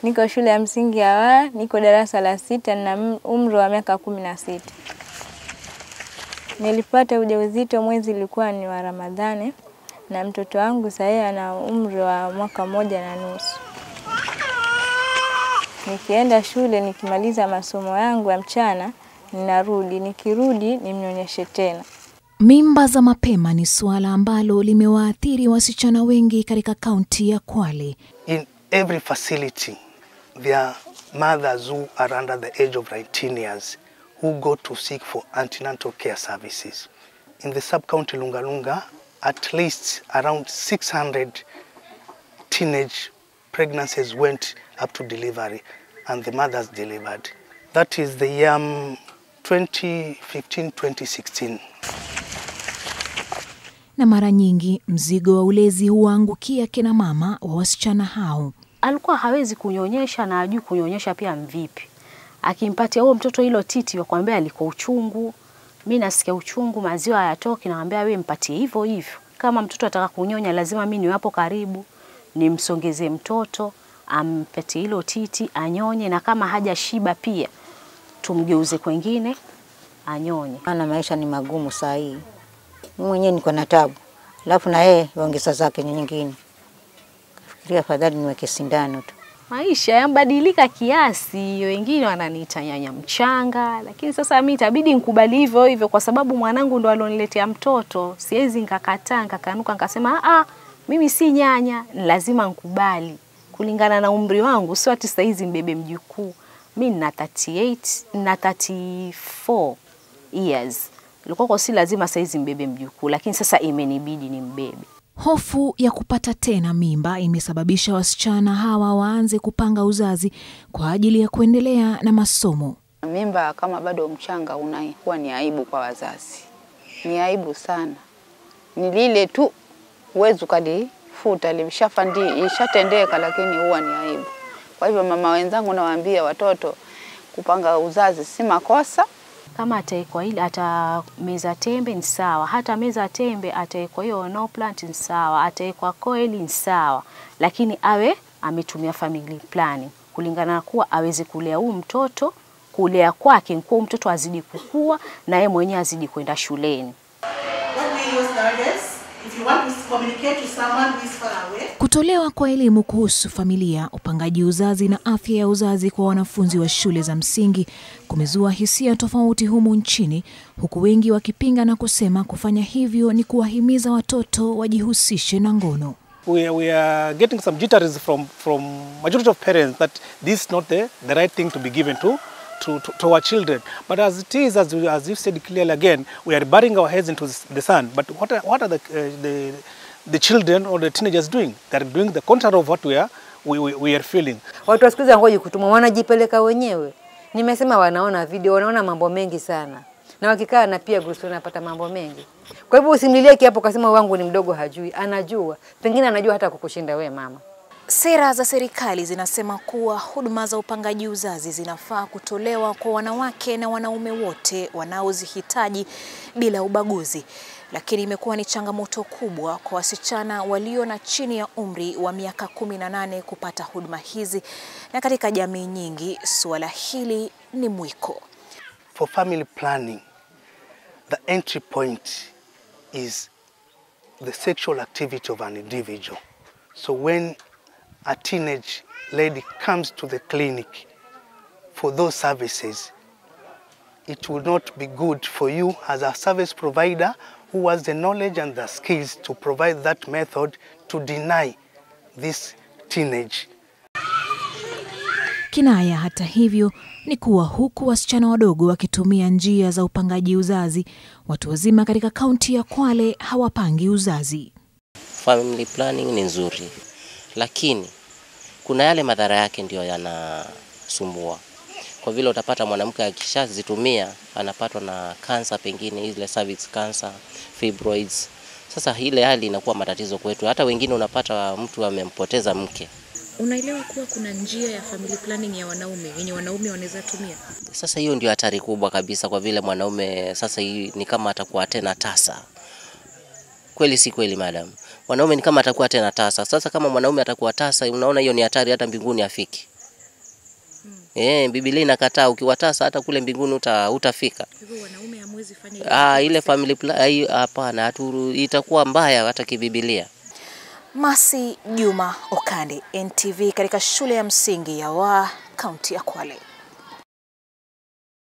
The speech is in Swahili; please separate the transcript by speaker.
Speaker 1: Niko shule ya msingi ya niko darasa la 6 na umri wa miaka 16. Nilipata ujauzito mwezi ulikuwa ni wa Ramadhani na mtoto wangu sasa ana umri wa mwaka 1.5. Nikienda shule nikimaliza masomo yangu ya mchana, ninarudi, nikirudi nimnyonyeshe tena.
Speaker 2: Mimba za mapema ni suala ambalo limewaathiri wasichana wengi katika kaunti ya Kwale.
Speaker 3: In every facility there are mothers who are under the age of 19 years who go to seek for antenatal care services. In the sub-county Lungalunga, at least around 600 teenage pregnancies went up to delivery and the mothers delivered. That is the year 2015-2016.
Speaker 2: Na mara nyingi mzigo wa ulezi huangukia kina mama wa wasichana hao.
Speaker 4: Alikuwa hawezi kunyonyesha na hajui kunyonyesha pia mvipi. Akimpatia huo mtoto hilo titi wakwambia aliko uchungu. Mimi nasikia uchungu, maziwa hayatoki, naambia wewe mpatie hivyo hivyo. Kama mtoto ataka kunyonya lazima mimi niwe hapo karibu, nimsongeze mtoto, ampatie hilo titi anyonye, na kama hajashiba pia tumgeuze kwingine anyonye.
Speaker 5: Ana maisha ni magumu saa hii. Mimi mwenyewe niko na tabu. Alafu na yeye ongeza zake nyingine. Fikiria afadhali niweke sindano tu.
Speaker 4: Maisha yambadilika kiasi, wengine wananiita nyanya mchanga, lakini sasa mimi itabidi nikubali hivyo hivyo kwa sababu mwanangu ndo aloniletea mtoto. Siwezi nikakataa, nikakanuka nikasema mimi si nyanya, lazima nikubali. Kulingana na umri wangu, sio ati sasa hizi mbebe mjukuu. Mimi nina 38, na 34 years. Ilikuwa si lazima sasa hizi mbebe mjukuu, lakini sasa imenibidi nimbebe.
Speaker 2: Hofu ya kupata tena mimba imesababisha wasichana hawa waanze kupanga uzazi kwa ajili ya kuendelea na masomo.
Speaker 6: Mimba kama bado mchanga huwa ni aibu kwa wazazi. Ni aibu sana. Ni lile tu uwezo kalifuta limshafandi ishatendeka, lakini huwa ni aibu. Kwa hivyo mama wenzangu nawaambia watoto kupanga uzazi si makosa.
Speaker 4: Kama ataekwa ile atameza tembe ni sawa, hata meza tembe ataekwa hiyo no plant ni sawa, ataekwa coil ni sawa, lakini awe ametumia family planning kulingana na kuwa aweze kulea huyu mtoto, kulea kwake kwa mtoto azidi kukua na yeye mwenyewe azidi kwenda shuleni.
Speaker 2: Kutolewa kwa elimu kuhusu familia, upangaji uzazi na afya ya uzazi kwa wanafunzi wa shule za msingi kumezua hisia tofauti humu nchini, huku wengi wakipinga na kusema kufanya hivyo ni kuwahimiza watoto wajihusishe na ngono.
Speaker 7: We are getting some jitteries from majority of parents that this is not the right thing to be given to our children. But as it is, as you said clearly again, we are burying our heads into the sand. But what are the children or the teenagers doing? They are doing the contrary of what we are feeling.
Speaker 5: Watu wasikuza ngoja kutumwa, wanajipeleka wenyewe. Nimesema wanaona video, wanaona mambo mengi sana. Na wakikaa na pia groups wanapata mambo mengi. Kwa hivyo usimlilie kiapo kasema wangu ni mdogo hajui, anajua. Pengine anajua hata kukushinda we mama.
Speaker 2: Sera za serikali zinasema kuwa huduma za upangaji uzazi zinafaa kutolewa kwa wanawake na wanaume wote wanaozihitaji bila ubaguzi. Lakini imekuwa ni changamoto kubwa kwa wasichana walio na chini ya umri wa miaka 18 kupata huduma hizi, na katika jamii nyingi suala hili ni mwiko.
Speaker 3: For family planning, the entry point is the sexual activity of an individual. So when a teenage lady comes to the clinic for those services, it will not be good for you as a service provider who has the knowledge and the skills to provide that method to deny this teenage.
Speaker 2: Kinaya hata hivyo ni kuwa huku wasichana wadogo wakitumia njia za upangaji uzazi, watu wazima katika kaunti ya Kwale hawapangi uzazi.
Speaker 8: Family planning ni nzuri, lakini kuna yale madhara yake ndio yanasumbua. Kwa vile utapata mwanamke akishazitumia anapatwa na kansa, pengine ile cervix cancer, fibroids. Sasa ile hali inakuwa matatizo kwetu. Hata wengine unapata mtu amempoteza mke.
Speaker 2: Unaelewa kuwa kuna njia ya family planning ya wanaume yenye wanaume wanaweza tumia?
Speaker 8: Sasa hiyo ndio hatari kubwa kabisa, kwa vile mwanaume sasa hii ni kama atakuwa tena tasa. Kweli si kweli madam? Mwanaume ni kama atakuwa tena tasa. Sasa kama mwanaume atakuwa tasa, unaona hiyo ni hatari, hata mbinguni afiki. Biblia inakataa, ukiwatasa hata kule mbinguni utafika.
Speaker 2: Hivyo wanaume hamwezi fanya
Speaker 8: Ile family plan hapana, itakuwa mbaya hata kiBiblia.
Speaker 2: Masi Juma Okande, NTV katika shule ya msingi ya Waa, kaunti ya Kwale.